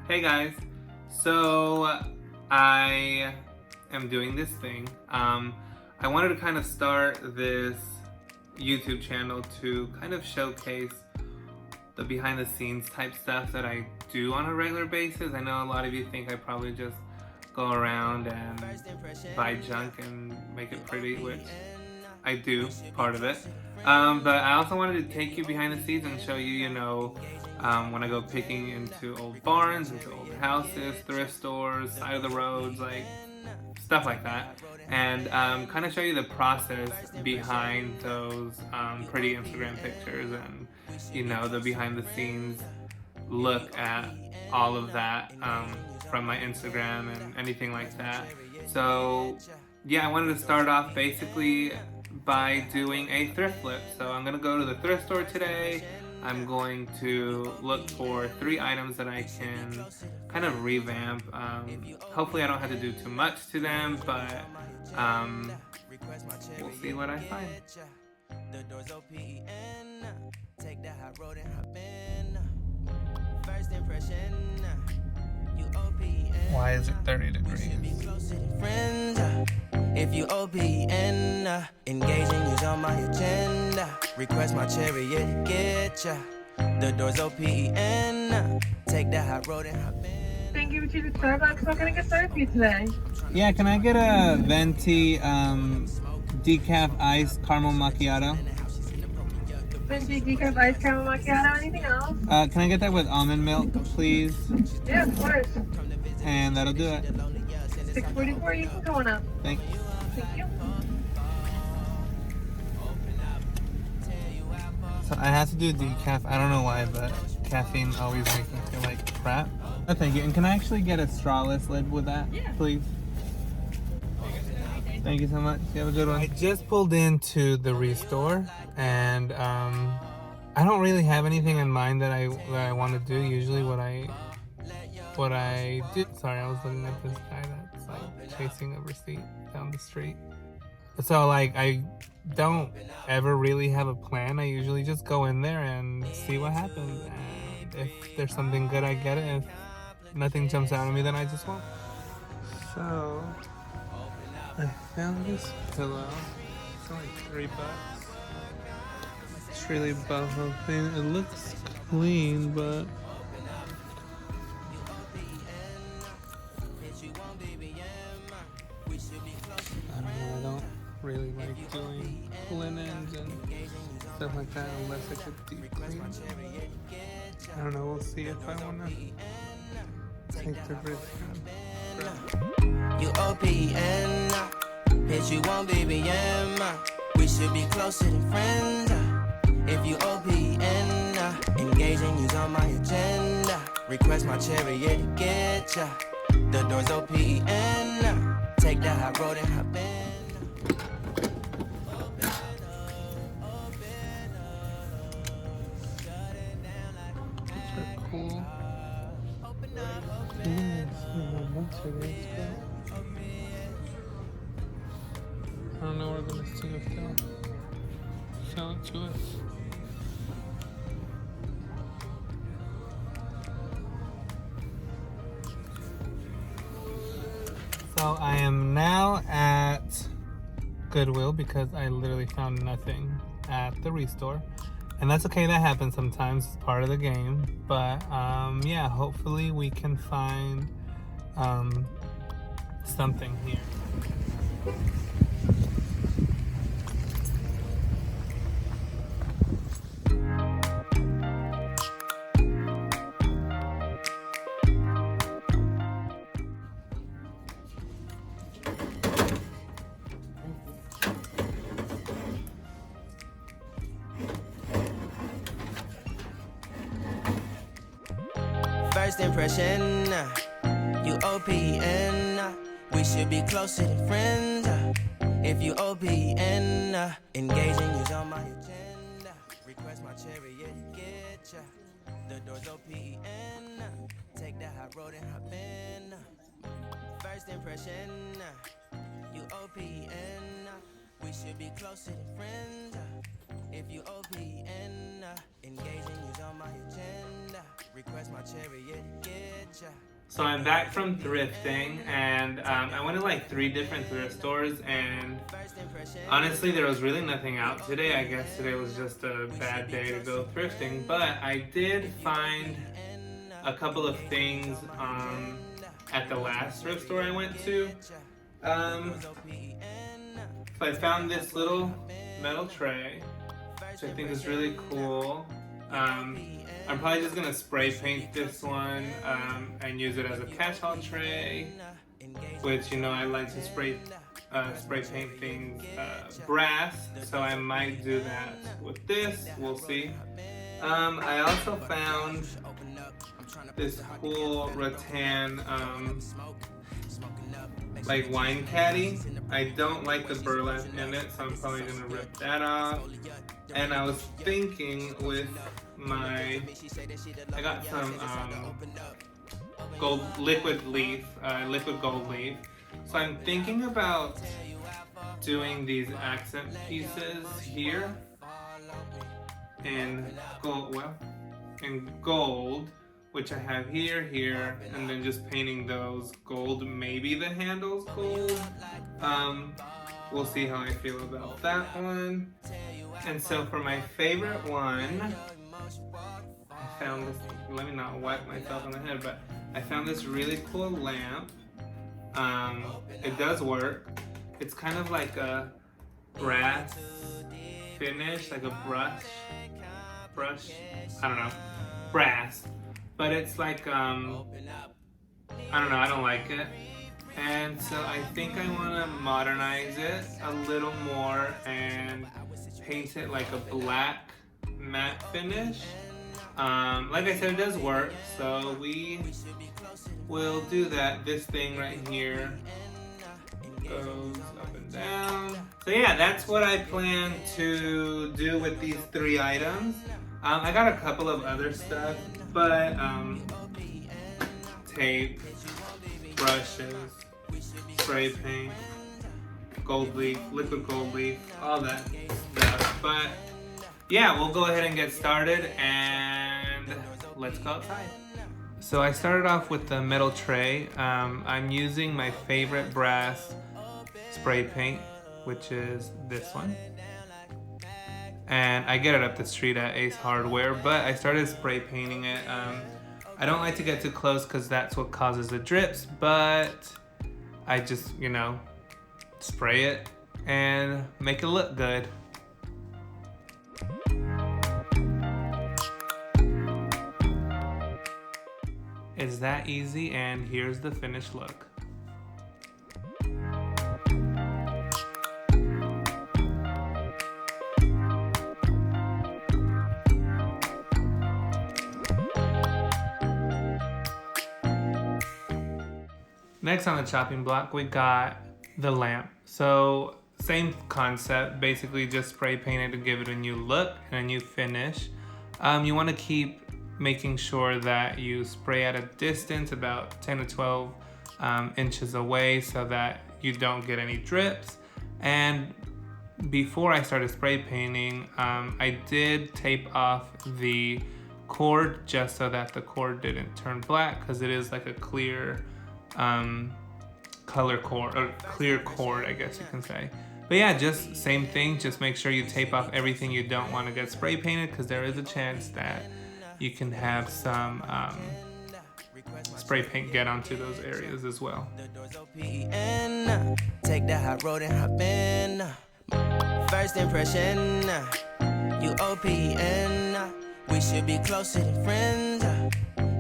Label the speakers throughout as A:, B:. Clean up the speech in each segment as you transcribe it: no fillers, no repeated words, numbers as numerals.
A: Hey guys, so I am doing this thing. I wanted to kind of start this YouTube channel to kind of showcase the behind the scenes type stuff that I do on a regular basis. I know a lot of you think I probably just go around and buy junk and make it pretty, which I do, part of it. But I also wanted to take you behind the scenes and show you, when I go picking into old barns, into old houses, thrift stores, side of the roads, like stuff like that. And kind of show you the process behind those pretty Instagram pictures and, the behind the scenes look at all of that from my Instagram and anything like that. So yeah, I wanted to start off basically by doing a thrift flip. So I'm gonna go to the thrift store today. I'm going to look for 3 items that I can kind of revamp. Hopefully I don't have to do too much to them, but we'll see what I find. The doors open, take the high road and hop in. First impression, you OPN. Why is it 30 degrees? If you OPN, engaging you's on my agenda. Request my chariot, get ya. The doors OPN, take the high road and hop in.
B: Thank you to the Starbucks. What can I get started for you today?
A: Yeah, can I get a venti decaf iced caramel macchiato?
B: Venti decaf iced caramel macchiato. Anything else?
A: Can I get that with almond milk, please?
B: Yeah, of course.
A: And that'll do it.
B: 644. You can go on up.
A: Thank you.
B: Thank you.
A: So I have to do decaf. I don't know why, but caffeine always makes me feel like crap. Oh, thank you. And can I actually get a strawless lid with that, please? Thank you so much. You have a good one. I just pulled into the Restore, and I don't really have anything in mind that I want to do. Usually, what I do. Sorry, I was looking at this guy that's like chasing a receipt down the street. So like I don't ever really have a plan. I usually just go in there and see what happens. And if there's something good, I get it. If nothing jumps out at me, then I just won't. So I found this pillow. It's only $3. It's really buffalo clean. It looks clean, but I don't really like doing linens and stuff like that unless I could deep clean. I don't know, we'll see if I want to take the risk. You OPN, bitch, you want BBM. We should be closer than friends. If you OPN, engaging you's on my agenda. Request my chariot to get ya. The doors OPN, take the high road and hop in. Cool. I don't know where the listing of they'll sell it to us. So I am now at Goodwill because I literally found nothing at the Restore. And that's okay, that happens sometimes, it's part of the game. But yeah, hopefully we can find something here. First impression, you OPN. We should be closer than friends. If you OPN, engaging you's on my agenda. Request my chariot to get ya. The doors OPN, take the high road and hop in. First impression, you OPN. We should be closer than friends. If you OPN, engaging you's on my agenda. So I'm back from thrifting, and I went to like 3 different thrift stores, and honestly there was really nothing out today. I guess today was just a bad day to go thrifting, but I did find a couple of things at the last thrift store I went to. So I found this little metal tray, which I think is really cool. I'm probably just gonna spray paint this one and use it as a catch-all tray, which, you know, I like to spray paint things brass, so I might do that with this. We'll see. I also found this cool rattan like wine caddy. I don't like the burlap in it, so I'm probably gonna rip that off. And I was thinking with I got some liquid gold leaf. So I'm thinking about doing these accent pieces here in gold, which I have here, and then just painting those gold, maybe the handles gold. We'll see how I feel about that one. And so for my favorite one, I found this, let me not whack myself on the head, but I found this really cool lamp. It does work. It's kind of like a brass finish, like a brush, I don't know, brass. But it's like, I don't know, I don't like it. And so I think I want to modernize it a little more and paint it like a black matte finish. Like I said, it does work, so we will do that. This thing right here goes up and down. So yeah, that's what I plan to do with these 3 items. I got a couple of other stuff, but tape, brushes, spray paint, gold leaf, liquid gold leaf, all that stuff. But yeah, we'll go ahead and get started, and let's go outside. So I started off with the metal tray. I'm using my favorite brass spray paint, which is this one. And I get it up the street at Ace Hardware, but I started spray painting it. I don't like to get too close because that's what causes the drips, but I just, you know, spray it and make it look good. It's that easy, and here's the finished look. Next on the chopping block, we got the lamp. So same concept, basically just spray paint it to give it a new look and a new finish. You want to keep making sure that you spray at a distance about 10 to 12 inches away so that you don't get any drips. And before I started spray painting, I did tape off the cord just so that the cord didn't turn black, because it is like a clear color cord, or clear cord, I guess you can say. But yeah, just same thing, just make sure you tape off everything you don't want to get spray painted, because there is a chance that you can have some spray paint get onto those areas as well.
C: Take the hot road and hop in. First impression, you OPN. We should be closer than friends.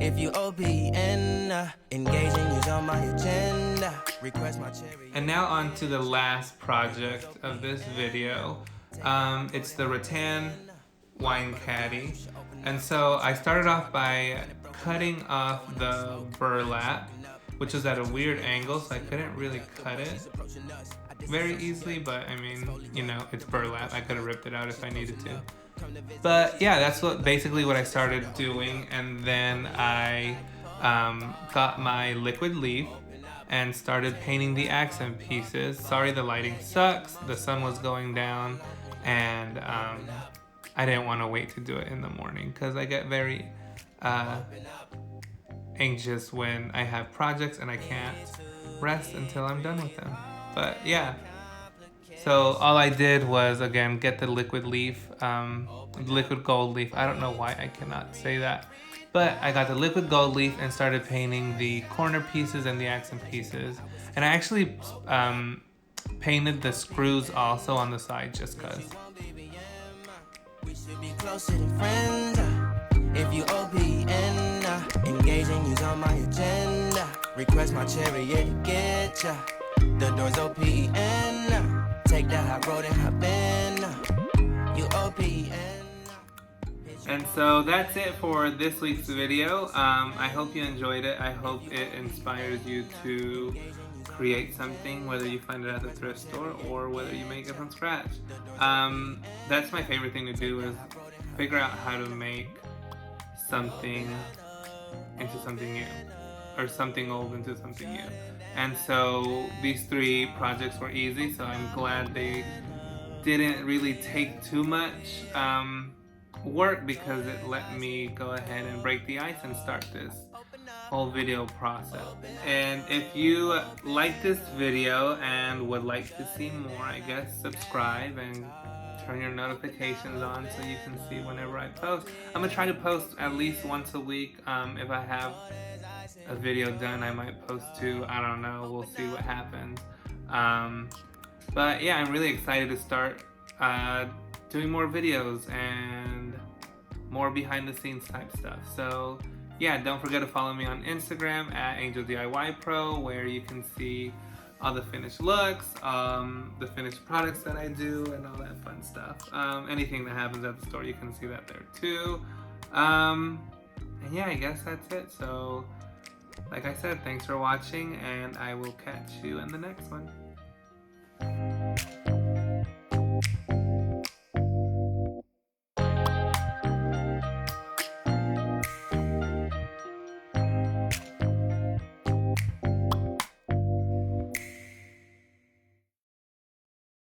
C: If you OPN, engaging is on my agenda. Request my cherry.
A: And now on to the last project of this video. It's the rattan wine caddy. And so I started off by cutting off the burlap, which was at a weird angle, so I couldn't really cut it very easily, but I mean, you know, it's burlap. I could have ripped it out if I needed to. But yeah, that's basically what I started doing, and then I got my liquid leaf and started painting the accent pieces. Sorry, the lighting sucks. The sun was going down, and I didn't want to wait to do it in the morning because I get very anxious when I have projects and I can't rest until I'm done with them. But yeah, so all I did was, again, get the liquid leaf, liquid gold leaf. I don't know why I cannot say that, but I got the liquid gold leaf and started painting the corner pieces and the accent pieces. And I actually painted the screws also on the side just because.
C: We should be closer than friends. If you OPN, engage and use on my agenda. Request my chariot to get ya. The door's OPN. Take that hot road and hop in. You OPN.
A: And so that's it for this week's video. I hope you enjoyed it. I hope it inspires you to create something, whether you find it at the thrift store or whether you make it from scratch. That's my favorite thing to do, is figure out how to make something into something new, or something old into something new. And so these 3 projects were easy, so I'm glad they didn't really take too much work, because it let me go ahead and break the ice and start this whole video process. And if you like this video and would like to see more, I guess subscribe and turn your notifications on so you can see whenever I post. I'm gonna try to post at least once a week. If I have a video done, I might post 2. I don't know, we'll see what happens. But yeah, I'm really excited to start doing more videos and more behind the scenes type stuff. So yeah, don't forget to follow me on Instagram at AngelDIYPro, where you can see all the finished looks, the finished products that I do, and all that fun stuff. Anything that happens at the store, you can see that there too. And yeah, I guess that's it. So like I said, thanks for watching, and I will catch you in the next one.